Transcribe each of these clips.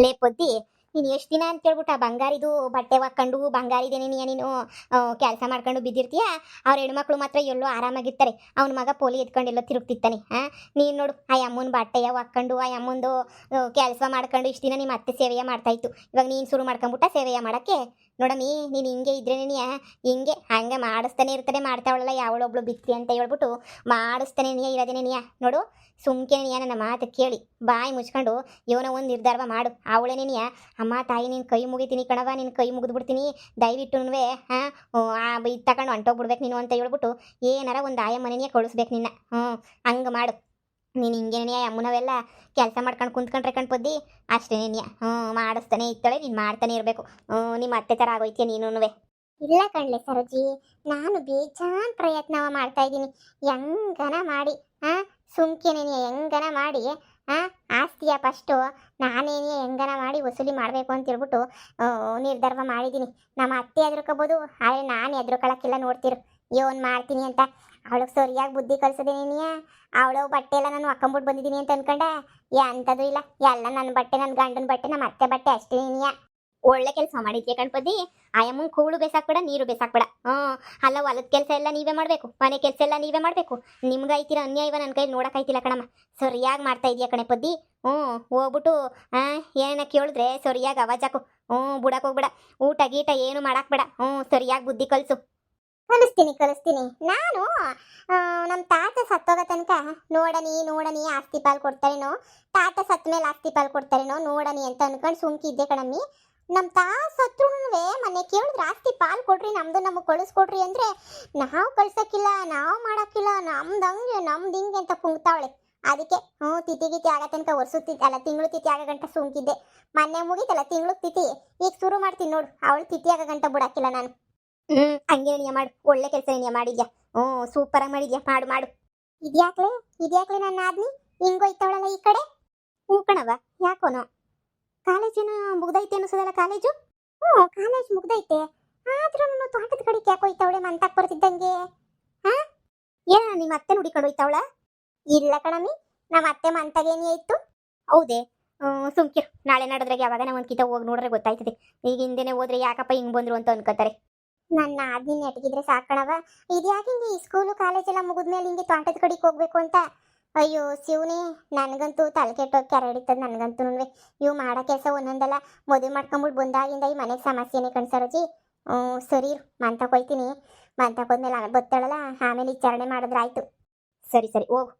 ಲೇ ಪೊದ್ದಿ, ನೀನು ಎಷ್ಟು ದಿನ ಅಂತ ಹೇಳ್ಬಿಟ್ಟು ಆ ಬಂಗಾರಿದು ಬಟ್ಟೆ ಹಾಕೊಂಡು ಬಂಗಾರಿದೇನೆ ನೀನು ಕೆಲಸ ಮಾಡ್ಕೊಂಡು ಬಿದ್ದಿರ್ತೀಯ. ಅವ್ರ ಹೆಣ್ಮಕ್ಳು ಮಾತ್ರ ಎಲ್ಲೋ ಆರಾಮಾಗಿರ್ತಾರೆ. ಅವನ ಮಗ ಪೋಲಿ ಎತ್ಕೊಂಡು ಎಲ್ಲೋ ತಿರುಗ್ತಿತ್ತಾನೆ. ನೀನು ನೋಡು ಆ ಅಮ್ಮನ ಬಟ್ಟೆಯ ಹಾಕೊಂಡು ಆ ಅಮ್ಮಂದು ಕೆಲಸ ಮಾಡ್ಕೊಂಡು ಇಷ್ಟು ದಿನ ನಿಮ್ಮ ಅತ್ತೆ ಸೇವೆಯ ಮಾಡ್ತಾಯಿತ್ತು. ಇವಾಗ ನೀನು ಶುರು ಮಾಡ್ಕೊಂಬಿಟ್ಟ ಸೇವೆಯ ಮಾಡೋಕ್ಕೆ. ನೋಡಮ್ಮಿ, ನೀನು ಹಿಂಗೆ ಇದ್ರೇನೆ ಹಿಂಗೆ ಹಂಗೆ ಮಾಡಿಸ್ತಾನೆ ಇರ್ತಾನೆ, ಮಾಡ್ತಾವಳಲ್ಲ ಯಾವಳೊಬ್ಳು ಬಿತ್ತಿ ಅಂತ ಹೇಳ್ಬಿಟ್ಟು ಮಾಡಿಸ್ತಾನೆ ಇರೋದೇನೆ ನೋಡು. ಸುಮ್ಕೆ ನನ್ನ ಮಾತು ಕೇಳಿ ಬಾಯಿ ಮುಚ್ಕೊಂಡು ಇವನ ಒಂದು ನಿರ್ಧಾರ ಮಾಡು. ಅವಳೇನೇನಿಯ ಅಮ್ಮ ತಾಯಿ ನಿನ್ನ ಕೈ ಮುಗಿತೀನಿ ಕಣವ, ನಿನ್ನ ಕೈ ಮುಗಿದ್ಬಿಡ್ತೀನಿ ದಯವಿಟ್ಟುನುವೆ ಇದು ತಗೊಂಡು ಹೊಂಟೋಗ್ಬಿಡ್ಬೇಕು ನೀನು ಅಂತ ಹೇಳ್ಬಿಟ್ಟು ಏನಾರ ಒಂದು ಆಯ ಮನೆಯೇ ಕಳಿಸ್ಬೇಕು ನಿನ್ನ. ಹಂಗೆ ಮಾಡು. ನೀನು ಹಿಂಗೇನೆ ಅಮ್ಮನವೆಲ್ಲ ಕೆಲಸ ಮಾಡ್ಕೊಂಡು ಕುಂತ್ಕೊಂಡ್ರೆ ಕಣ್ಪೊದ್ದಿ ಅಷ್ಟೇನೇನಿಯ ಮಾಡಿಸ್ತಾನೆ ಇರ್ತಾಳೆ, ನೀನು ಮಾಡ್ತಾನೆ ಇರಬೇಕು. ನಿಮ್ಮ ಅತ್ತೆ ಥರ ಆಗೋಯ್ತೀಯ ನೀನುವೆ. ಇಲ್ಲ ಕಣ್ಲೆ ಸರೋಜಿ, ನಾನು ಬೇಜಾನ್ ಪ್ರಯತ್ನ ಮಾಡ್ತಾ ಇದ್ದೀನಿ. ಹೆಂಗನ ಮಾಡಿ ಸುಮ್ಕೆನೇನಿಯ ಹೆಂಗನ ಮಾಡಿ ಆಸ್ತಿಯ ಫಸ್ಟು ನಾನೇನೇ ಹೆಂಗನ ಮಾಡಿ ವಸೂಲಿ ಮಾಡಬೇಕು ಅಂತ ಹೇಳ್ಬಿಟ್ಟು ನಿರ್ಧಾರ ಮಾಡಿದ್ದೀನಿ. ನಮ್ಮ ಅತ್ತೆ ಎದ್ರುಕೋಬೋದು, ಆದರೆ ನಾನು ಎದ್ರುಕೊಳ್ಳೋಕ್ಕಿಲ್ಲ. ನೋಡ್ತಿರು ಏನು ಮಾಡ್ತೀನಿ ಅಂತ. ಅವಳಿಗೆ ಸರಿಯಾಗಿ ಬುದ್ಧಿ ಕಲಿಸೋದೇನೇನಿಯ. ಅವಳು ಬಟ್ಟೆ ಎಲ್ಲ ನಾನು ಹಾಕೊಂಬಿಟ್ಟು ಬಂದಿದ್ದೀನಿ ಅಂತ ಅನ್ಕೊಂಡೆ. ಅಂಥದ್ದು ಇಲ್ಲ, ಎಲ್ಲ ನನ್ನ ಬಟ್ಟೆ, ನನ್ನ ಗಂಡನ ಬಟ್ಟೆ, ನಮ್ಮ ಅತ್ತೆ ಬಟ್ಟೆ ಅಷ್ಟೇನೇನಿಯ. ಒಳ್ಳೆ ಕೆಲಸ ಮಾಡಿದ್ಯಾ ಗಣಪತಿ. ಆಯಮ್ಮಂಗೆ ಕೂಳು ಬೇಸಾಕ್ಬೇಡ, ನೀರು ಬೇಸಾಕ್ಬೇಡ. ಅಲ್ಲ, ಹೊಲದ ಕೆಲಸ ಎಲ್ಲ ನೀವೇ ಮಾಡಬೇಕು, ಮನೆ ಕೆಲಸ ಎಲ್ಲ ನೀವೇ ಮಾಡಬೇಕು. ನಿಮ್ಗಾಯ್ತಿರ ಅನ್ಯಾಯವ ನನ್ನ ಕೈ ನೋಡೋಕ್ಕಾಯ್ತಿಲ್ಲ ಕಣಮ್ಮ. ಸರಿಯಾಗಿ ಮಾಡ್ತಾ ಇದೆಯಾ ಕಣಪತಿ. ಹೋಗ್ಬಿಟ್ಟು ಏನ ಕೇಳಿದ್ರೆ ಸರಿಯಾಗಿ ಅವಾಜಾಕು. ಬಿಡಕ್ಕೆ ಹೋಗ್ಬೇಡ. ಊಟ ಗೀಟ ಏನು ಮಾಡಾಕ್ಬೇಡ. ಸರಿಯಾಗಿ ಬುದ್ಧಿ ಕಲಿಸು. ಕಲಿಸ್ತೀನಿ. ನಾನು ನಮ್ಮ ತಾತ ಸತ್ತೋಗ ತನಕ ನೋಡನಿ ಆಸ್ತಿ ಪಾಲು ಕೊಡ್ತಾರೇನೋ, ತಾತ ಸತ್ತ ಮೇಲೆ ಆಸ್ತಿ ಪಾಲು ಕೊಡ್ತಾರೇನೋ ನೋಡನಿ ಅಂತ ಅನ್ಕೊಂಡು ಸುಮ್ಕಿದ್ದೆ ಕಣಮ್ಮಿ. ನಮ್ಮ ಸತ್ರುನುವೆ ಮನೆ ಕೇಳಿದ್ರೆ ಆಸ್ತಿ ಪಾಲು ಕೊಡ್ರಿ, ನಮ್ಗೆ ಕಳಿಸ್ಕೊಡ್ರಿ ಅಂದರೆ ನಾವು ಕಳ್ಸೋಕ್ಕಿಲ್ಲ, ನಾವು ಮಾಡೋಕ್ಕಿಲ್ಲ, ನಮ್ದು ಹಿಂಗೆ ಅಂತ ಕುಂಗ್ತಾವಳೆ. ಅದಕ್ಕೆ ತಿಥಿ ಆಗ ತನಕ ಅಲ್ಲ ತಿಂಗಳು ತಿಥಿ ಆಗ ಗಂಟ ಸುಮ್ಕಿದ್ದೆ. ಮೊನ್ನೆ ಮುಗೀತಲ್ಲ ತಿಂಗಳು ತಿಥಿ, ಈಗ ಶುರು ಮಾಡ್ತೀನಿ ನೋಡು. ಅವಳು ತಿಥಿ ಆಗ ಗಂಟ ಬಿಡಾಕಿಲ್ಲ ನಾನು. ಹಂಗೆ ನೀಯ ಮಾಡು. ಒಳ್ಳೆ ಕೆಲಸ ನೀಯ ಮಾಡಿದ್ಯಾ. ಸೂಪರಾಗಿ ಮಾಡಿದ್ಯಾ. ಮಾಡು. ಇದ್ಯಾಕ್ಲೆ ನನ್ನ ಆದ್ನಿ ಹಿಂಗೋಯ್ತವಳಲ್ಲ ಈ ಕಡೆ. ಕಣವ, ಯಾಕೋನೋ ಕಾಲೇಜೇನು ಮುಗ್ದೈತೆ ಅನಿಸೋದಲ್ಲ ಕಾಲೇಜು. ಕಾಲೇಜ್ ಮುಗ್ದೈತೆ, ಆದ್ರೂ ತೋಟದ ಕಡೆಗೆ ಯಾಕೆ ಹೋಯ್ತವಳೆ ಮಂತಕ್ಕೆ ಬರ್ತಿದ್ದಂಗೆ. ಏನ ನಿಮ್ಮ ಅತ್ತೆ ನುಡಿಕೊಂಡು ಹೋಯ್ತವಳ? ಇಲ್ಲ ಕಣಮಿ, ನಮ್ಮ ಅತ್ತೆ ಮಂತಾಗೇನೇ ಇತ್ತು. ಹೌದೇ? ಸುಮ್ಕಿರು, ನಾಳೆ ನಡೆದ್ರಾಗ ಯಾವಾಗ ನಾವು ಒಂದ್ಕಿತ ಹೋಗಿ ನೋಡ್ರೆ ಗೊತ್ತಾಯ್ತದೆ. ಈಗ ಹಿಂದೆನೆ ಹೋದ್ರೆ ಯಾಕಪ್ಪ ಹಿಂಗೆ ಬಂದ್ರು ಅಂತ ಅನ್ಕೋತಾರೆ. ನನ್ನ ಆದ್ನಿ ನೆಟ್ಗಿದ್ರೆ ಸಾಕಣವ. ಇದ್ಯಾಕೆ ಹಿಂಗೆ ಈ ಸ್ಕೂಲು ಕಾಲೇಜೆಲ್ಲ ಮುಗಿದ್ಮೇಲೆ ಹಿಂಗೆ ತೋಟದ ಕಡೆಗೆ ಹೋಗ್ಬೇಕು ಅಂತ. ಅಯ್ಯೋ ಶಿವನೇ, ನನಗಂತೂ ತಲೆ ಕೆಟ್ಟೋಗಿ ಕೆರೆ ಹಿಡಿತದ. ನನಗಂತೂ ಇವು ಮಾಡೋ ಕೆಲಸ ಒಂದೊಂದಲ್ಲ. ಮದುವೆ ಮಾಡ್ಕೊಂಬಿಟ್ಟು ಬಂದಾಗಿಂದ ಈ ಮನೆಗೆ ಸಮಸ್ಯೆನೇ ಕಣ್ಸರೋಜಿ. ಸರಿ ಮಂತಕ್ಕೆ ಹೋಯ್ತೀನಿ. ಮಂತಕ್ಕೆ ಹೋದ್ಮೇಲೆ ಆಮೇಲೆ ಬತ್ತಾಳಲ್ಲ, ಆಮೇಲೆ ವಿಚಾರಣೆ ಮಾಡಿದ್ರೆ ಆಯ್ತು. ಸರಿ ಹೋಗು.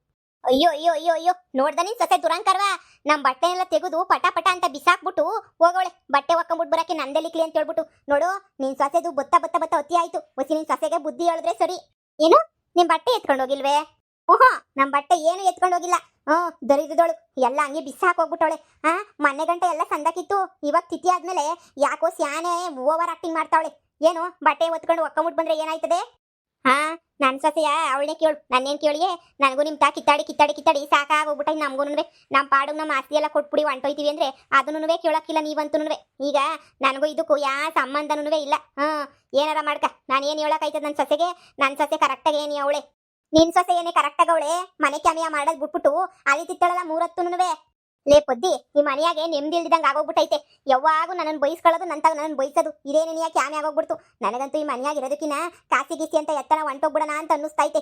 ಅಯ್ಯೋ ನೋಡ್ದ ನೀನ್ ಸೊಸೆ ದುರಂಕರ್ವ. ನಮ್ಮ ಬಟ್ಟೆ ಎಲ್ಲ ತೆಗೆದು ಪಟ ಅಂತ ಬಿಸಾಕ್ಬಿಟ್ಟು ಹೋಗೋಳೆ. ಬಟ್ಟೆ ಹಾಕೊಂಡ್ಬಿಟ್ಟು ಬರಕ್ಕೆ ನಂದೆಲಿಕ್ಲಿ ಅಂತ ಹೇಳ್ಬಿಟ್ಟು. ನೋಡು, ನಿನ್ ಸೊಸೆದು ಬತ್ತ ಅತಿ ಆಯ್ತು. ಹೊಸಿ ನಿನ್ ಸೊಸೆಗೆ ಬುದ್ಧಿ ಹೇಳಿದ್ರೆ ಸರಿ. ಏನು, ನಿಮ್ ಬಟ್ಟೆ ಎತ್ಕೊಂಡು ಹೋಗಿಲ್ವೇ? ನಮ್ಮ ಬಟ್ಟೆ ಏನು ಎತ್ಕೊಂಡು ಹೋಗಿಲ್ಲ. ದರಿದ್ರದೋಳು ಎಲ್ಲ ಹಂಗೆ ಬಿಸಾಕ್ ಹೋಗ್ಬಿಟ್ಟವಳೆ. ಮೊನ್ನೆ ಗಂಟೆ ಎಲ್ಲ ಸಂದಕ್ಕಿತ್ತು. ಇವಾಗ ತಿಥಿ ಆದ್ಮೇಲೆ ಯಾಕೋ ಸ್ಯಾನೆ ಓವರ್ ಆಕ್ಟಿಂಗ್ ಮಾಡ್ತಾವಳೆ. ಏನು ಬಟ್ಟೆ ಒತ್ಕೊಂಡು ಒಕ್ಕಂಬಿಟ್ಟು ಬಂದ್ರೆ ಏನಾಯ್ತದೆ? ನನ್ನ ಸೊಸೆಯ ಅವಳನ್ನೇ ಕೇಳು, ನನ್ನೇನು ಕೇಳಿಯೇ? ನನಗೂ ನಿಮ್ಮ ತಾ ಕಿತ್ತಾಡಿ ಸಾಕಾಗೋಗ್ಬಿಟ್ಟ. ನಮಗೂ ನಮ್ಮ ಪಾಡು ನಮ್ಮ ಆಸ್ತಿ ಎಲ್ಲ ಕೊಟ್ಬಿಡಿ ಹೊಂಟೋಯ್ತೀವಿ ಅಂದರೆ ಅದನ್ನೂ ಕೇಳೋಕ್ಕಿಲ್ಲ ನೀವಂತೂ. ಈಗ ನನಗೂ ಇದಕ್ಕೂ ಸಂಬಂಧನೂ ಇಲ್ಲ. ಏನಾರ ಮಾಡ್ಕ, ನಾನೇನು ಹೇಳೋಕ್ಕಾಯ್ತದ ನನ್ನ ಸೊಸೆಗೆ? ನನ್ನ ಸೊಸೆ ಕರೆಕ್ಟಾಗಿ ಏನು ಅವಳೆ? ನಿನ್ನ ಸೊಸೆ ಏನೇ ಕರೆಕ್ಟಾಗ ಅವಳೆ? ಮನೆ ಕ್ಯಾಮಿಯ ಮಾಡೋದು ಬಿಟ್ಬಿಟ್ಟು ಅಲ್ಲಿ ತಿತ್ತಾಳಲ್ಲ ಮೂರತ್ತುನುವೆ. ಲೇ ಪೊದ್ದಿ, ಈ ಮನೆಯಾಗೆ ನೆಮ್ಮದಿ ಇಲ್ದಿದಂಗೆ ಆಗೋಗ್ಬಿಟ್ಟೈತೆ. ಯಾವಾಗೂ ನನ್ನನ್ನು ಬಯಸ್ಕೊಳ್ಳೋದು, ನನ್ನನ್ನು ಬಯಸೋದು, ಇದೇನೇನಿಯ ಕ್ಯಾಮೆ ಆಗೋಗ್ಬಿಡ್ತು. ನನಗಂತೂ ಈ ಮನೆಯಾಗಿರೋದಕ್ಕಿನ್ನ ಕಾಸಿ ಗೀಸಿ ಅಂತ ಎತ್ತನ ಹೊಂಟೋಗ್ಬಿಡೋಣ ಅಂತ ಅನ್ನಿಸ್ತೈತೆ.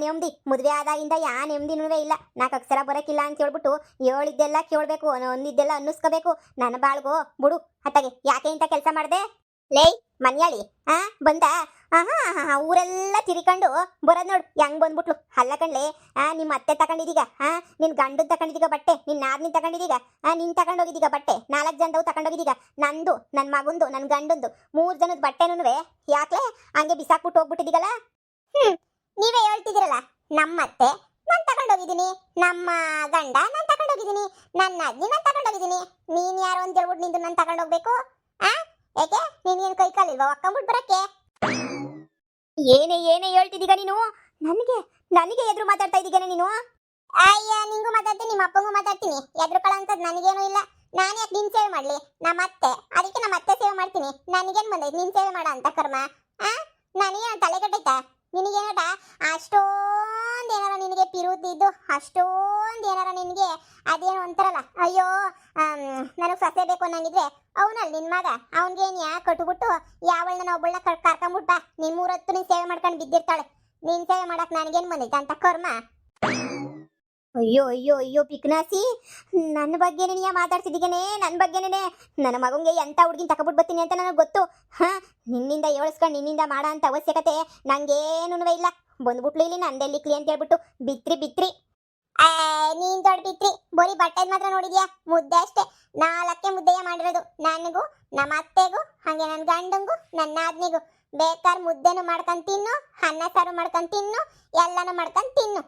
ನೆಮ್ಮದಿ ಮದುವೆ ಆದಾಗಿಂದ ನೆಮ್ಮದಿನೂ ಇಲ್ಲ. 4 ಅಕ್ಷರ ಬರೋಕ್ಕಿಲ್ಲ ಅಂತ ಹೇಳ್ಬಿಟ್ಟು ಹೇಳಿದ್ದೆಲ್ಲ ಕೇಳಬೇಕು, ಒಂದಿದ್ದೆಲ್ಲ ಅನ್ನಿಸ್ಕೋಬೇಕು. ನನ್ನ ಬಾಳ್ಗೋ ಬಿಡು ಅತ್ತಗೆ. ಯಾಕೆ ಇಂಥ ಕೆಲಸ ಮಾಡಿದೆ? ಲೇ ಮನ್ಯಾಳಿ ಬಂದ ಊರೆಲ್ಲ ತಿರ್ಕೊಂಡು ಬರೋದು ನೋಡು ಹೆಂಗ್ ಬಂದ್ಬಿಟ್ಲು. ಅಲ್ಲ ಕಣ್ಲೆ, ನಿಮ್ಮ ಅತ್ತೆ ತಗೊಂಡಿದೀಗ, ನಿನ್ ಗಂಡನ್ ತಗೊಂಡಿದೀಗ ಬಟ್ಟೆ, ನಿನ್ನ ನಾದ್ನಿ ತಗೊಂಡಿದೀಗ, ನೀನ್ ತಗೊಂಡೋಗಿದೀಗ ಬಟ್ಟೆ, 4 ಜನದವು ತಗೊಂಡೋಗಿದೀಗ. ನಂದು, ನನ್ನ ಮಗುಂದು, ನನ್ನ ಗಂಡಂದು 3 ಜನದ ಬಟ್ಟೆನೂ ಯಾಕ್ಲೆ ಹಂಗೆ ಬಿಸಾಕ್ಬಿಟ್ಟು ಹೋಗ್ಬಿಟ್ಟಿದೀಗಲ್ಲ. ನೀವೇ ಹೇಳ್ತಿದ್ದೀರಲ್ಲ, ನಮ್ಮತ್ತೆ ನಾನು ತಗೊಂಡೋಗಿದ್ದೀನಿ, ನಮ್ಮ ಗಂಡ ನಾನು ತಗೊಂಡೋಗಿದ್ದೀನಿ, ನನ್ನ ಅಜ್ಜಿ ನಾನು ತಗೊಂಡೋಗಿದ್ದೀನಿ. ನೀನ್ ಯಾರು ಅಂತ ಹೇಳ್ಬಿಟ್ಟು ನಿಂದು ನಾನು ತಗೊಂಡೋಗ್ಬೇಕು? ಯಾಕೆ ನೀನೇನು ಕೈ ಕಾಲಿಲ್ವಾ ಒಕ್ಕಂಬಿಟ್ಟು ಬರಕ್ಕೆ? ಏನೇ ಹೇಳ್ತಿದ್ದೀಗ ನೀನು? ನನಗೆ ಎದುರು ಮಾತಾಡ್ತಾ ಇದ್ದೀಗೇನೆ ನೀನು? ಅಯ್ಯ, ನಿಂಗೂ ಮಾತಾಡ್ತೀನಿ, ನಿಮ್ಮ ಅಪ್ಪಂಗೂ ಮಾತಾಡ್ತೀನಿ. ಎದುರುಕೊಳ್ಳೋ ಅಂತದ್ದು ನನಗೇನು ಇಲ್ಲ. ನಾನು ಯಾಕೆ ನಿನ್ ಸೇವೆ ಮಾಡ್ಲಿ? ನಮ್ಮ ಅತ್ತೆ, ಅದಕ್ಕೆ ನಮ್ಮ ಅತ್ತೆ ಸೇವೆ ಮಾಡ್ತೀನಿ. ನನಗೇನು ಬಂದೈತೆ ನಿನ್ ಸೇವೆ ಮಾಡ ಅಂತ ಕರ್ಮ? ನನಗೆ ತಲೆ ಕೆಟ್ಟೈತಾ? ನಿನಗೇನಟ ಅಷ್ಟೊಂದು ಏನಾರ ನಿನಗೆ ಪಿರುತ್ತಿದ್ದು ಅಷ್ಟೊಂದು ಏನಾರ ನಿನಗೆ ಅದೇನು ಅಂತಾರಲ್ಲ ಅಯ್ಯೋ ನನಗೆ ಸೊಸೆ ಬೇಕು ಅನ್ನಂಗಿದ್ರೆ ಅವನಲ್ಲಿ ನಿನ್ನ ಮಗ ಅವನಿಗೇನು ಯಾಕೆ ಕಟ್ಬಿಟ್ಟು ಯಾವಳನ್ನ ಒಬ್ಬಳನ್ನ ಕರ್ಕೊಂಬಿಟ್ಟ ನಿಮ್ಮೂರತ್ತು ನೀನು ಸೇವೆ ಮಾಡ್ಕೊಂಡು ಬಿದ್ದಿರ್ತಾಳೆ ನೀನು ಸೇವೆ ಮಾಡಕ್ಕೆ ನನಗೇನು ಬಂದೈತೆ ಅಂತ ಕರ್ಮ. ಅಯ್ಯೋ ಅಯ್ಯೋ ಅಯ್ಯೋ ಪಿಕ್ನಾಸಿ, ನನ್ನ ಬಗ್ಗೆನೇ ನೀ ಮಾತಾಡ್ತಿದ್ದೀಗೇನೆ, ನನ್ನ ಬಗ್ಗೆನೇ. ನನ್ನ ಮಗಂಗೆ ಎಂಥ ಹುಡುಗಿನ ತಗೊಬಿಟ್ಟು ಬರ್ತೀನಿ ಅಂತ ನನಗೆ ಗೊತ್ತು. ಹಾಂ, ನಿನ್ನಿಂದ ಏಳಿಸ್ಕೊಂಡು ನಿನ್ನಿಂದ ಮಾಡೋ ಅಂಥ ಅವಶ್ಯಕತೆ ನನಗೇನೂ ಇಲ್ಲ. ಬಂದ್ಬಿಟ್ಲು ಇಲ್ಲಿ ನಂದೆಲ್ಲಿಕ್ಲಿ ಅಂತ ಹೇಳ್ಬಿಟ್ಟು ಬಿತ್ರಿ ನೀನ್ ದೊಡ್ಡ ಬಿತ್ರಿ. ಬರೀ ಬಟ್ಟೆದ್ ಮಾತ್ರ ನೋಡಿದ್ಯಾ, ಮುದ್ದೆ ಅಷ್ಟೇ. 4 ಮುದ್ದೆಯ ಮಾಡಿರೋದು ನನಗೂ, ನಮ್ಮ ಅತ್ತೆಗೂ, ಹಾಗೆ ನನ್ನ ಗಂಡಂಗೂ, ನನ್ನ ಆದ್ನಿಗೂ. ಬೇಕಾದ್ರೆ ಮುದ್ದೆನೂ ಮಾಡ್ಕೊಂಡು ತಿನ್ನು, ಅನ್ನ ಸಾರು ಮಾಡ್ಕೊಂಡು ತಿನ್ನು, ಎಲ್ಲನೂ ಮಾಡ್ಕೊಂಡು ತಿನ್ನು.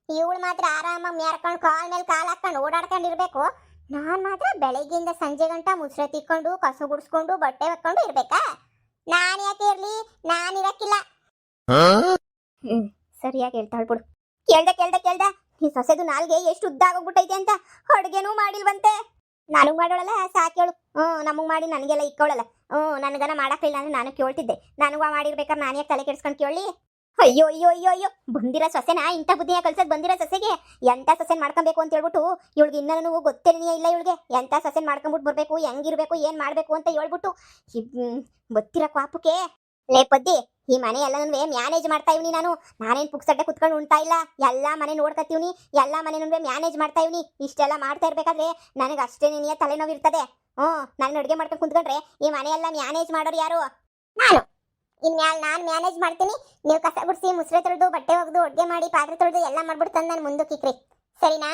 ಇವಳು ಮಾತ್ರ ಆರಾಮಾಗಿ ಮ್ಯಾರ್ಕೊಂಡು ಕಾಲ್ ಮೇಲೆ ಕಾಲು ಹಾಕೊಂಡು ಓಡಾಡ್ಕೊಂಡಿರ್ಬೇಕು. ನಾನು ಮಾತ್ರ ಬೆಳಗ್ಗೆಯಿಂದ ಸಂಜೆ ಗಂಟ ಮುಸ್ರೆ ತಿಕ್ಕೊಂಡು ಕಸ ಗುಡಿಸ್ಕೊಂಡು ಬಟ್ಟೆ ಹಾಕೊಂಡು ಇರ್ಬೇಕಾ? ನಾನು ಯಾಕೆ ಇರ್ಲಿ, ನಾನಿರಕ್ಕಿಲ್ಲ. ಸರಿಯಾಗಿ ಹೇಳ್ತಾಳ್ ಬಿಡು. ಕೇಳ್ದ ಈ ಸೊಸೆದು ನಾಲ್ಗೆ ಎಷ್ಟು ಉದ್ದ ಆಗೋಗ್ಬಿಟ್ಟೈತೆ ಅಂತ. ಅಡುಗೆನೂ ಮಾಡಿಲ್ವಂತೆ. ನನಗೆ ಮಾಡೋಳಲ್ಲ ಸಾಕೇಳು. ನಮಗೆ ಮಾಡಿ ನನಗೆಲ್ಲ ಇಕ್ಕೋಳಲ್ಲ. ನನಗನ ಮಾಡಕ್ಕಿಲ್ಲ ಅಂದ್ರೆ ನಾನು ಕೇಳ್ತಿದ್ದೆ. ನನಗೂ ಮಾಡಿರ್ಬೇಕಾದ್ರೆ ನಾನು ಯಾಕೆ ತಲೆ ಕೆಡ್ಸ್ಕೊಂಡು ಕೇಳಿ? ಅಯ್ಯೋ ಅಯ್ಯೋ ಅಯ್ಯೋ ಅಯ್ಯೋ, ಬಂದಿರೋ ಸೊಸೆನ ಇಂಥ ಬುದ್ಧಿಯ ಕಲ್ಸೋದು ಬಂದಿರೋ ಸೊಸೆಗೆ ಎಂಥ ಸೊಸೆನ್ ಮಾಡ್ಕೊಬೇಕು ಅಂತ ಹೇಳ್ಬಿಟ್ಟು ಇವಳಿಗೆ ಇನ್ನೂ ಗೊತ್ತೇನೇ ಇಲ್ಲ. ಇವಳಿಗೆ ಎಂಥ ಸೊಸೆನ್ ಮಾಡ್ಕೊಂಬಿಟ್ಟು ಬರಬೇಕು, ಹೆಂಗಿರ್ಬೇಕು, ಏನು ಮಾಡಬೇಕು ಅಂತ ಹೇಳ್ಬಿಟ್ಟು ಗೊತ್ತಿರೋ ಪಾಪಕ್ಕೆ. ಲೇ ಪದ್ದಿ, ಈ ಮನೆ ಎಲ್ಲನೂ ಮ್ಯಾನೇಜ್ ಮಾಡ್ತಾ ಇವ್ನಿ. ನಾನೇನು ಪುಕ್ಸಡ್ಡೆ ಕುತ್ಕೊಂಡು ಉಣ್ತಾ ಇಲ್ಲ. ಎಲ್ಲ ಮನೆ ನೋಡ್ಕೊತೀವ್ನಿ, ಎಲ್ಲ ಮನೆನೂ ಮ್ಯಾನೇಜ್ ಮಾಡ್ತಾ ಇವ್ನಿ. ಇಷ್ಟೆಲ್ಲ ಮಾಡ್ತಾ ಇರ್ಬೇಕಾದ್ರೆ ನನಗೆ ಅಷ್ಟೇ ನಿನಗೆ ತಲೆನೋವು ಇರ್ತದೆ. ನಾನು ಅಡುಗೆ ಮಾಡ್ಕೊಂಡು ಕುಂತ್ಕೊಂಡ್ರೆ ಈ ಮನೆಯೆಲ್ಲ ಮ್ಯಾನೇಜ್ ಮಾಡೋರು ಯಾರು? ನಾನು. ಇನ್ಮ್ಯಾಲ ನಾನು ಮ್ಯಾನೇಜ್ ಮಾಡ್ತೀನಿ. ನೀವು ಕಸ ಗುಡಿಸಿ, ಮುಸ್ರೆ ತೊಳೆದು, ಬಟ್ಟೆ ಒಗೆದು, ಅಡುಗೆ ಮಾಡಿ, ಪಾತ್ರೆ ತೊಳೆದು ಎಲ್ಲ ಮಾಡ್ಬಿಟ್ಟು ತಂದು ನಾನು ಮುಂದಕ್ಕೆ ಇಕ್ರಿ, ಸರಿನಾ?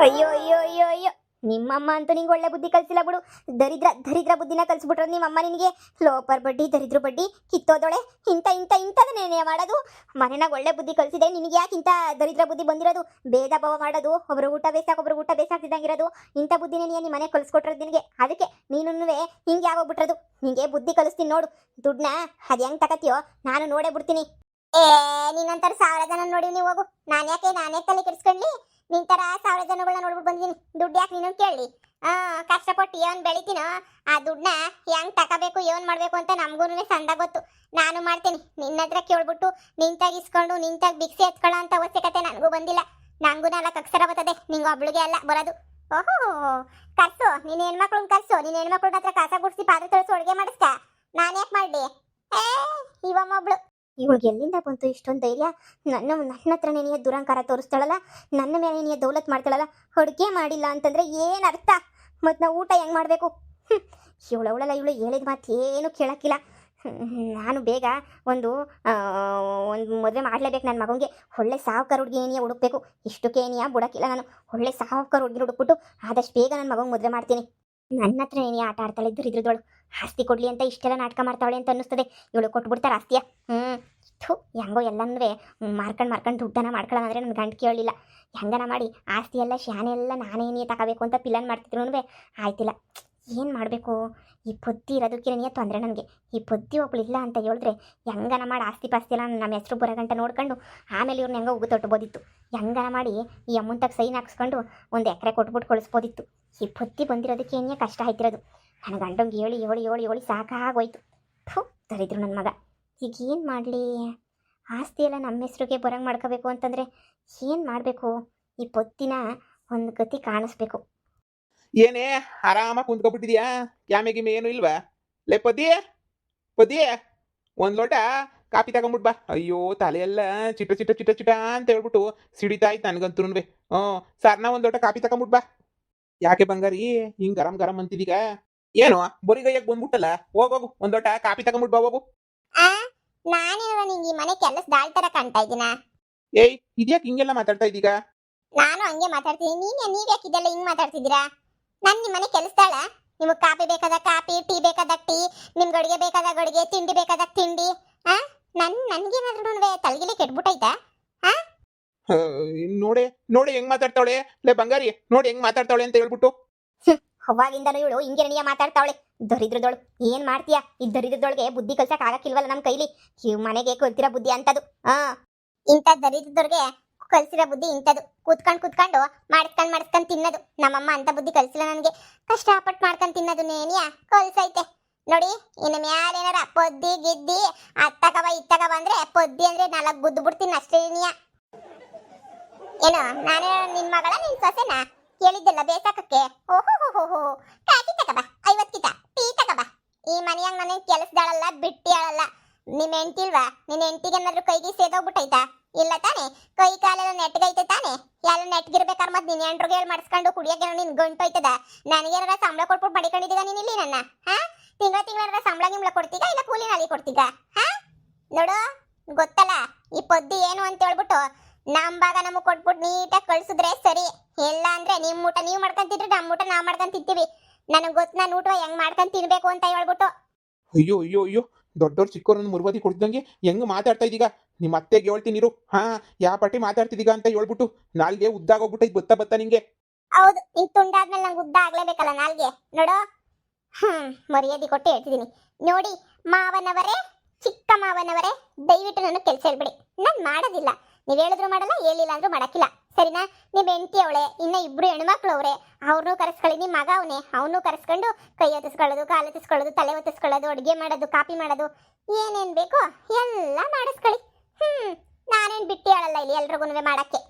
ಅಯ್ಯೋ ಅಯ್ಯೋ ಅಯ್ಯೋ ಅಯ್ಯೋ, ನಿಮ್ಮಮ್ಮ ಅಂತೂ ನಿಂಗೆ ಒಳ್ಳೆ ಬುದ್ಧಿ ಕಲಿಸಿಲ್ಲ ಬಿಡು. ದರಿದ್ರ ಬುದ್ಧಿನ ಕಲಿಸ್ಬಿಟ್ರೆ ನಿಮ್ಮಮ್ಮ ನಿನಗೆ. ಲೋಪರ್ ಬಡ್ಡಿ, ದರಿದ್ರ ಬಡ್ಡಿ, ಕಿತ್ತೋದೊಳೆ, ಇಂಥದನ್ನೇ ಮಾಡೋದು. ಮನೆನಾಗ ಒಳ್ಳೆ ಬುದ್ಧಿ ಕಲಿಸಿದೆ, ನಿನಗೆ ಯಾಕೆ ಇಂಥ ದರಿದ್ರ ಬುದ್ಧಿ ಬಂದಿರೋದು? ಭೇದ ಭಾವ ಮಾಡೋದು, ಒಬ್ರು ಊಟ ಬೇಸಾಕ್ತಿದ್ದಂಗಿರೋದು, ಇಂಥ ಬುದ್ಧಿನೇ ನಿಮ್ಮ ಮನೆ ಕಲಿಸ್ಕೊಟ್ರದು ನಿನಗೆ. ಅದಕ್ಕೆ ನೀನು ಹಿಂಗೆ ಆಗೋಗ್ಬಿಟ್ರದು. ನಿಂಗೆ ಬುದ್ಧಿ ಕಲಿಸ್ತೀನಿ ನೋಡು. ದುಡ್ಡನ್ನ ಅದು ಹೆಂಗೆ ತಗತಿಯೋ ನಾನು ನೋಡೇ ಬಿಡ್ತೀನಿ. ನಿನ್ನಂತರ 1000 ಜನ ನೋಡಿ ನೀವು ಹೋಗು. ನಾನೇ ತಲೆ ಕೆಡಿಸ್ಕೊಂಡ್ಲಿ? ನಿನ್ ತರ 1000 ಜನಗಳನ್ನ ನೋಡ್ಬಿಟ್ಟು ಬಂದಿದ್ದೀನಿ. ದುಡ್ಡು ಯಾಕೆ ನೀನು ಕೇಳಿ? ಕಷ್ಟಪಟ್ಟು ಏನ್ ಬೆಳಿತೀನೋ ಆ ದುಡ್ಡನ್ನ ಹೆಂಗ್ ತಗೋಬೇಕು, ಏನ್ ಮಾಡ್ಬೇಕು ಅಂತ ನಮಗೂ ಸಂದ ಗೊತ್ತು. ನಾನು ಮಾಡ್ತೀನಿ. ನಿನ್ನ ಹತ್ರ ಕೇಳ್ಬಿಟ್ಟು ನಿಂತಾಗ ಇಸ್ಕೊಂಡು ನಿಂತಾಗ ಭಿಕ್ಷೆ ಎತ್ಕೊಳ್ಳೋ ಅಂತ ಅವಶ್ಯಕತೆ ನನಗೂ ಬಂದಿಲ್ಲ. ನಂಗೂ 4 ಅಕ್ಷರ ಬರ್ತದೆ, ನಿಂಗೆ ಒಬ್ಳಿಗೆ ಅಲ್ಲ ಬರೋದು. ಓಹೋ, ಕರ್ಸು ನಿನ್ನ ಹೆಣ್ಮಕ್ಳನ್ನ ಕರ್ಸು. ನಿನ್ನ ಹೆಣ್ಮಕ್ಳ ಹತ್ರ ಕಸ ಗುಡಿಸಿ, ಪಾತ್ರೆ ತೊಳೆಸಿ, ಅಡುಗೆ ಮಾಡಿಸ್ತಾ. ನಾನು ಯಾಕೆ ಮಾಡ್ಲಿ? ಇವಮ್ಮೊಬ್ಳು. ಇವಳಿಗೆ ಎಲ್ಲಿಂದ ಬಂತು ಇಷ್ಟೊಂದು ಧೈರ್ಯ? ನನ್ನ ಹತ್ರನೇ ನೀ ದುರಂಕಾರ ತೋರಿಸ್ತಾಳಲ್ಲ, ನನ್ನ ಮೇಲೆ ನೀ ದೌಲತ್ ಮಾಡ್ತಾಳಲ್ಲ. ಅಡುಗೆ ಮಾಡಿಲ್ಲ ಅಂತಂದ್ರೆ ಏನು ಅರ್ಥ? ಮತ್ತು ನಾವು ಊಟ ಹೆಂಗೆ ಮಾಡಬೇಕು? ಇವಳು ಹೇಳಿದ ಮಾತು ಏನು ಕೇಳೋಕ್ಕಿಲ್ಲ. ನಾನು ಬೇಗ ಒಂದು ಮದುವೆ ಮಾಡಲೇಬೇಕು. ನನ್ನ ಮಗನಿಗೆ ಒಳ್ಳೆ ಸಾವುಕಾರ ಹುಡುಗಿ ಏನಿಯ ಹುಡುಕ್ಬೇಕು. ಇಷ್ಟಕ್ಕೆ ಏನಿಯ ಬಿಡೋಕ್ಕಿಲ್ಲ ನಾನು. ಒಳ್ಳೆ ಸಾವುಕಾರ ಹುಡುಗಿ ಹುಡುಕ್ಬಿಟ್ಟು ಆದಷ್ಟು ಬೇಗ ನನ್ನ ಮಗನಿಗೆ ಮದುವೆ ಮಾಡ್ತೀನಿ. ನನ್ನ ಹತ್ರ ಏನಿಯ ಆಟ ಆಡ್ತಾಳೆ ಇದ್ರದೋಳು. ಆಸ್ತಿ ಕೊಡಲಿ ಅಂತ ಇಷ್ಟೆಲ್ಲ ನಾಟಕ ಮಾಡ್ತಾವಳೆ ಅಂತ ಅನ್ನಿಸ್ತದೆ. ಇವಳು ಕೊಟ್ಬಿಡ್ತಾರೆ ಆಸ್ತಿಯ. ಹೆಂಗೋ ಎಲ್ಲಂದ್ರೆ ಮಾರ್ಕೊಂಡು ದುಡ್ಡನ್ನ ಮಾಡ್ಕೊಳ್ಳೋಣ ಅಂದರೆ ನನ್ನ ಗಂಟು ಕೇಳಲಿಲ್ಲ. ಹೆಂಗನ ಮಾಡಿ ಆಸ್ತಿ ಎಲ್ಲ ಶಾನೆ ಎಲ್ಲ ನಾನೇನೇ ತಗೋಬೇಕು ಅಂತ ಪ್ಲಾನ್ ಮಾಡ್ತಿದ್ರು ಆಯ್ತಿಲ್ಲ. ಏನು ಮಾಡಬೇಕು? ಈ ಪೊದ್ದಿ ಇರೋದಕ್ಕೆ ನೀ ತೊಂದರೆ ನನಗೆ. ಈ ಪೊದ್ದಿ ಒಬ್ಳಿಲ್ಲ ಅಂತ ಹೇಳಿದ್ರೆ ಹೆಂಗನ ಮಾಡಿ ಆಸ್ತಿ ಪಾಸ್ತಿ ಎಲ್ಲ ನಮ್ಮ ಹೆಸರು ಬರೋ ಗಂಟೆ ನೋಡ್ಕೊಂಡು ಆಮೇಲೆ ಇವ್ರನ್ನ ಹೆಂಗೋ ಉಗು ತೊಟ್ಬೋದಿತ್ತು. ಹೆಂಗನ ಮಾಡಿ ಈ ಅಮ್ಮಂತಾಗ ಸೈನ್ ಹಾಕ್ಸ್ಕೊಂಡು 1 ಎಕರೆ ಕೊಟ್ಬಿಟ್ಟು ಕಳಿಸ್ಬೋದಿತ್ತು. ಈ ಪೊದ್ದಿ ಬಂದಿರೋದಕ್ಕೆ ಏನೇ ಕಷ್ಟ ಆಯ್ತಿರೋದು. ನನ್ನ ಗಂಡಂಗೆ ಹೇಳಿ ಸಾಕಾಗೋಯ್ತು. ದರಿದ್ರು ನನ್ನ ಮಗ. ಈಗ ಏನು ಮಾಡಲಿ? ಆಸ್ತಿ ಎಲ್ಲ ನಮ್ಮ ಹೆಸ್ರಿಗೆ ಬರಂಗೆ ಮಾಡ್ಕೋಬೇಕು ಅಂತಂದರೆ ಏನು ಮಾಡಬೇಕು? ಈ ಪೊತ್ತಿನ ಒಂದು ಗತಿ ಕಾಣಿಸ್ಬೇಕು. ಏನೇ ಆರಾಮಾಗಿ ಕುಂತ್ಕೊಬಿಟ್ಟಿದ್ಯಾ? ಕ್ಯಾಮೆ ಏನು ಇಲ್ವಾ? ಲೇ ಪದಿ, ಒಂದು ಲೋಟ ಕಾಫಿ ತಗೊಂಬಿಟ್ ಬಾ. ಅಯ್ಯೋ ತಲೆಯೆಲ್ಲ ಚಿಟ ಅಂತ ಹೇಳ್ಬಿಟ್ಟು ಸಿಡಿತಾ ಇತ್ತು ನನಗಂತೂ. ಸರ್ನ ಒಂದು ಲೋಟ ಕಾಫಿ ತಗೊಂಬಿಟ್ ಬಾ. ಯಾಕೆ ಬಂಗಾರಿ ಹಿಂಗೆ ಗರಂ ಅಂತಿದೀಗ? ಏನು ಬರಿಗೈಯಾಗ ಬಂದ್ಬಿಟ್ಟಲ್ಲ? ಹೋಗೋಗು, ಒಂದು ಲೋಟ ಕಾಫಿ ತಗೊಂಬಿಟ್ ಬಾ ಹೋಗು. ನಾನೇನೋ ನಿಂಗೆ ಈ ಮನೆ ಕೆಲಸ ದಾಳ್ತರ ಕಾಣ್ತಾ ಇದ್ದೀನ? ಏಯ್, ಇದ್ಯಾಕೆ ಹಿಂಗೆಲ್ಲ ಮಾತಾಡ್ತಾ ಇದ್ದೀಗ? ನಾನು ಹಂಗೆ ಮಾತಾಡ್ತೀನಿ. ನೀವ್ ಯಾಕೆ ಇದೆಲ್ಲ ಹಿಂಗೆ ಮಾತಾಡ್ತಿದ್ದೀರಾ? ನಾನು ನಿಮ್ಮ ಮನೆ ಕೆಲಸದಾಳ? ನಿಮಗೆ ಕಾಫಿ ಬೇಕಾದ ಕಾಫಿ, ಟೀ ಬೇಕಾದ ಟೀ, ನಿಮ್ಗೆ ಅಡುಗೆ ಬೇಕಾದಾಗ ಅಡುಗೆ, ತಿಂಡಿ ಬೇಕಾದಾಗ ತಿಂಡಿ. ನನ್ಗೇನಾದ್ರೂ ತಲೆಗಿಲೆ ಕೆಟ್ಬಿಟ್ಟೈತಾ? ನೋಡಿ ಹೆಂಗ್ ಮಾತಾಡ್ತಾವಳೆ. ಲೇ ಬಂಗಾರಿ, ನೋಡಿ ಹೆಂಗ್ ಮಾತಾಡ್ತಾವಳೆ ಅಂತ ಹೇಳ್ಬಿಟ್ಟು. ಅವಾಗಿಂದನೂ ಇವಳು ಹಿಂಗೆ ನೀಯ ಮಾತಾಡ್ತಾವಳೆ. ದರಿದ್ರದೋಳು ಏನ್ ಮಾಡ್ತೀಯಾ? ಈ ದರಿದ್ರದೊಳಗೆ ಬುದ್ಧಿ ಕಲ್ಸಕ್ ಆಗಕ್ಕಿಲ್ವಲ್ಲ ನಮ್ಮ ಕೈಲಿ. ಮನೆಗೆ ಕಲ್ತಿರೋ ಬುದ್ಧಿ ಅಂತದು. ಇಂಥ ದರಿದ್ರದೊಳಗೆ ಕಲ್ಸಿರೋ ಬುದ್ಧಿ ಇಂಥದ್ದು. ಕೂತ್ಕೊಂಡು ಮಾಡಿಸ್ಕೊಂಡು ತಿನ್ನೋದು. ನಮ್ಮಮ್ಮ ಅಂತ ಬುದ್ಧಿ ಕಲ್ಸಿಲ್ಲ ನನಗೆ. ಕಷ್ಟಪಟ್ಟು ಮಾಡ್ಕೊಂಡು ತಿನ್ನೋದು ನೇನಿಯಾ ಕಲ್ಸೈತೆ. ನೋಡಿ ಇನ್ನು ಮ್ಯಾಲ ಏನಾರ ಪೊದ್ದಿ ಗಿದ್ದಿ ಅತ್ತಕವ ಇತ್ತಕ ಬಂದ್ರೆ ಪೊದ್ದಿ ಅಂದ್ರೆ 4 ಗುದ್ದು ಬಿಡ್ತೀನಿ ಅಷ್ಟೇ ನೀಯ. ಏನು ನಾನು ನಿನ್ ಮಗಳ ನಿನ್ ಸೊಸೆನಾ ಕೇಳಿದ್ದೆಲ್ಲ ಬೇಸಾಕಕ್ಕೆ? ಓಹೋ ಹೋ ಹೋ ಹೋ ಕಾಫಿ ತಕಬ 50 ಕಿತ ಟೀ ತಕಬ. ಈ ಮನೆಯಾಗ ನನಗೆ ಕೆಲಸದಾಳಲ್ಲ ಬಿಟ್ಟಿ ಆಳಲ್ಲ. ನಿಮ್ ಹೆಂಡ್ತಿಲ್ವಾ? ನಿನ್ ಹೆಂಡ್ತಿಗೆ ಏನಾದ್ರು ಕೈಗೆ ಸೇದೋಗ್ಬಿಟ್ಟೈತಾ? ಇಲ್ಲ ತಾನೆ? ಕೈ ಕಾಲೆಲ್ಲ ನೆಟ್ಗೈತೆ ತಾನೆ? ಎಲ್ಲ ನೆಟ್ಗಿರ್ಬೇಕಾದ್ರೆ ಮತ್ತೆ ನಿನ್ ಹೆಂಡ್ರಿಗೆ ಹೇಳಿ ಮಾಡಿಸ್ಕೊಂಡು ಕುಡಿಯೋಕೆ ನಿನ್ ಗಂಟು ಹೋಯ್ತದ? ನನಗೇನಾರ ಸಂಬಳ ಕೊಟ್ಬಿಟ್ಟು ಮಡಿಕೊಂಡಿದ್ದೀಗ ನೀನ್ ಇಲ್ಲಿ ನನ್ನ? ಹಾ ತಿಂಗಳ ಸಂಬಳ ಗಿಂಬಳ ಕೊಡ್ತೀಗ ಇಲ್ಲ ಕೂಲಿ ನಾಲಿ ಕೊಡ್ತೀಗ? ಹಾ ನೋಡು ಗೊತ್ತಲ್ಲ ಈ ಪೊದ್ದಿ ಏನು ಅಂತ ಹೇಳ್ಬಿಟ್ಟು ನಮ್ ಭಾಗ ನಮಗ್ ಕೊಟ್ಬಿಟ್ಟು ನೀಟಾಗಿ ಕಳ್ಸಿದ್ರೆ ಸರಿ. ಇಲ್ಲ ಅಂದ್ರೆ ನಿಮ್ ಊಟ ನೀವ್ ಮಾಡ್ಕೊಂತಿದ್ರೆ ನಮ್ ಊಟ ನಾವ್ ಮಾಡ್ಕೊಂಡ್ ತಿಂತೀವಿ. ನನಗ್ ಗೊತ್ತ ನಾನು ಊಟ ಹೆಂಗ್ ಮಾಡ್ಕೊಂಡ್ ತಿನ್ಬೇಕು ಅಂತ ಹೇಳ್ಬಿಟ್ಟು. ಅಯ್ಯೋ ಅಯ್ಯೋ ಅಯ್ಯೋ ದೊಡ್ಡವ್ರು ಚಿಕ್ಕವ್ರನ್ನ ಮುರ್ವದಿ ಕೊಡ್ದಂಗೆ ಹೆಂಗ್ ಮಾತಾಡ್ತಾ ಇದೀಗ? ನಿಮ್ಮ ಅತ್ತೆಗೆ ಹೇಳ್ತೀನಿ ಇರು. ಹಾ ಯಾ ಪಾಟಿ ಮಾತಾಡ್ತಿದೀಗ ಅಂತ ಹೇಳ್ಬಿಟ್ಟು ನಾಲ್ಗೆ ಉದ್ದಾಗೋಗ್ಬಿಟ್ಟೈತ್ ಬತ್ತಾ ಬತ್ತಾ ನಿಂಗೆ. ಹೌದು ನಿನ್ ತುಂಡಾದ್ಮೇಲೆ ನಂಗೆ ಉದ್ದ ಆಗ್ಲೇಬೇಕಲ್ಲ ನಾಲ್ಗೆ. ನೋಡು ಮರ್ಯಾದೆ ಕೊಟ್ಟು ಹೇಳ್ತಿದ್ದೀನಿ ನೋಡಿ. ಮಾವನವರೇ ಚಿಕ್ಕ ಮಾವನವರೇ ದಯವಿಟ್ಟು ನನ್ನ ಕೆಲಸ ಹೇಳ್ಬಿಡಿ. ನಾನ್ ಮಾಡೋದಿಲ್ಲ. ನೀವ್ ಹೇಳಿದ್ರು ಮಾಡಲ್ಲ ಹೇಳಿಲ್ಲ ಅಂದ್ರೂ ಮಾಡಕ್ಕಿಲ್ಲ ಸರಿನಾ? ನಿಮ್ ಹೆಂಡತಿ ಅವಳೆ, ಇನ್ನ 2 ಹೆಣ್ಮಕ್ಳು ಅವ್ರೆ, ಅವ್ರನ್ನೂ ಕರೆಸ್ಕೊಳ್ಳಿ. ನಿಮ್ ಮಗ ಅವನೇ, ಅವನು ಕರೆಸ್ಕೊಂಡು ಕೈ ಹೊತ್ತಿಸ್ಕೊಳ್ಳೋದು ಕಾಲು ಹೊತ್ತಿಸ್ಕೊಳ್ಳೋದು ತಲೆ ಹೊತ್ತಿಸ್ಕೊಳ್ಳೋದು ಅಡುಗೆ ಮಾಡೋದು ಕಾಪಿ ಮಾಡೋದು ಏನೇನ್ ಬೇಕೋ ಎಲ್ಲ ಮಾಡಿಸ್ಕೊಳ್ಳಿ. ನಾನೇನ್ ಬಿಟ್ಟಿ ಹೇಳಲ್ಲ ಇಲ್ಲಿ ಎಲ್ರಿಗೂ ಮಾಡಕ್ಕೆ.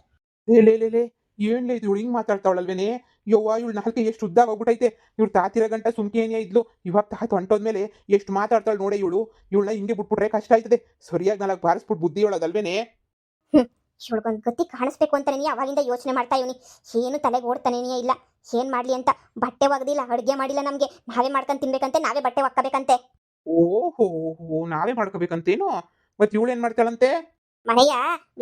ಲೇ ಏನ್ಲೇ ಇದು ಹಿಂಗ್ ಮಾತಾಡ್ತಾವಳಲ್ವೇನೆ? ಯವ್ವ ಇವಳು ನಾಲ್ಕೆ ಎಷ್ಟು ಉದ್ದಾಗ ಹೋಗ್ಬಿಟ್ಟೈತೆ. ಇವ್ಳು ತಾತಿರ ಗಂಟ ಸುಮ್ಕೇನೇ ಇದ್ಲು, ಇವಾಗ ತಾತ ಹೊಂಟೋದ್ಮೇಲೆ ಎಷ್ಟು ಮಾತಾಡ್ತಾಳೆ ನೋಡೆ ಇವಳನ್ನ ಹಿಂಗೆ ಬಿಟ್ಬಿಟ್ರೆ ಕಷ್ಟ ಆಯ್ತದೆ. ಸರಿಯಾಗಿ 4 ಬಾರಿಸ್ಬಿಟ್ಟು ಬುದ್ಧಿ ಹೇಳೋದಲ್ವೇನೆ? ಇವಳಿಗೊಂದು ಗತಿ ಕಾಣಿಸ್ಬೇಕು ಅಂತ ನೀ ಅವಾಗಿಂದ ಯೋಚನೆ ಮಾಡ್ತಾ ಇವನಿ. ಏನು ತಲೆಗೆ ಓಡ್ತಾನೇ ಇಲ್ಲ. ಏನ್ ಮಾಡ್ಲಿ ಅಂತ. ಬಟ್ಟೆ ಒಗ್ದಿಲ್ಲ, ಅಡುಗೆ ಮಾಡಿಲ್ಲ, ನಮ್ಗೆ ನಾವೇ ಮಾಡ್ಕೊಂಡು ತಿನ್ಬೇಕಂತೆ, ನಾವೇ ಬಟ್ಟೆ ಒಕ್ಕಬೇಕಂತೆ. ಓಹೋ ನಾವೇ ಮಾಡ್ಕೋಬೇಕಂತೇನು? ಮತ್ ಇವಳು ಏನ್ ಮಾಡ್ತಾಳಂತೆ? ಮನೆಯ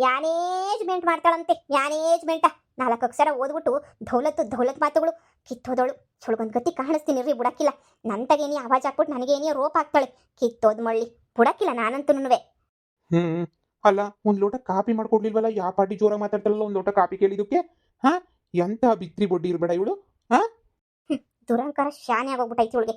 ಮ್ಯಾನೇಜ್ಮೆಂಟ್ ಮಾಡ್ತಾಳಂತೆ. ಮ್ಯಾನೇಜ್ಮೆಂಟ 4 ಅಕ್ಷರ ಓದ್ಬಿಟ್ಟು ದೌಲತ್ ಮಾತುಗಳು ಕಿತ್ತೋದವಳು. ಇವಳಿಗೊಂದು ಗತಿ ಕಾಣಿಸ್ತೀನಿ ರೀ, ಬುಡಕ್ಕಿಲ್ಲ. ನಂತಗೇನಿ ಆವಾಜ್ ಹಾಕ್ಬಿಟ್ಟು ನನಗೇನಿ ರೋಪ್ ಹಾಕ್ತಾಳೆ. ಕಿತ್ತೋದ್ ಮಳ್ಳಿ ಬುಡಕ್ಕಿಲ್ಲ ನಾನಂತೂ. ಅಲ್ಲ ಒಂದ್ ಲೋಟ ಕಾಪಿ ಮಾಡ್ಕೊಡ್ಲಿಲ್ವಲ್ಲ? ಯಾ ಪಾಟಿ ಜೋರಾಗಿ ಮಾತಾಡ್ತಾಳಲ್ಲ ಒಂದ್ ಲೋಟ ಕಾಪಿ ಕೇಳಿದಕ್ಕೆ? ಹಾ ಎಂತ ಬಿತ್ರಿ ಬೊಡ್ಡಿ ಇರ್ಬೇಡ ಇವಳು. ಹಾ ದುರಂಕಾರ ಶಾನೆ ಆಗೋಗ್ಬಿಟ್ಟೈತಿ ಇವಳಿಗೆ.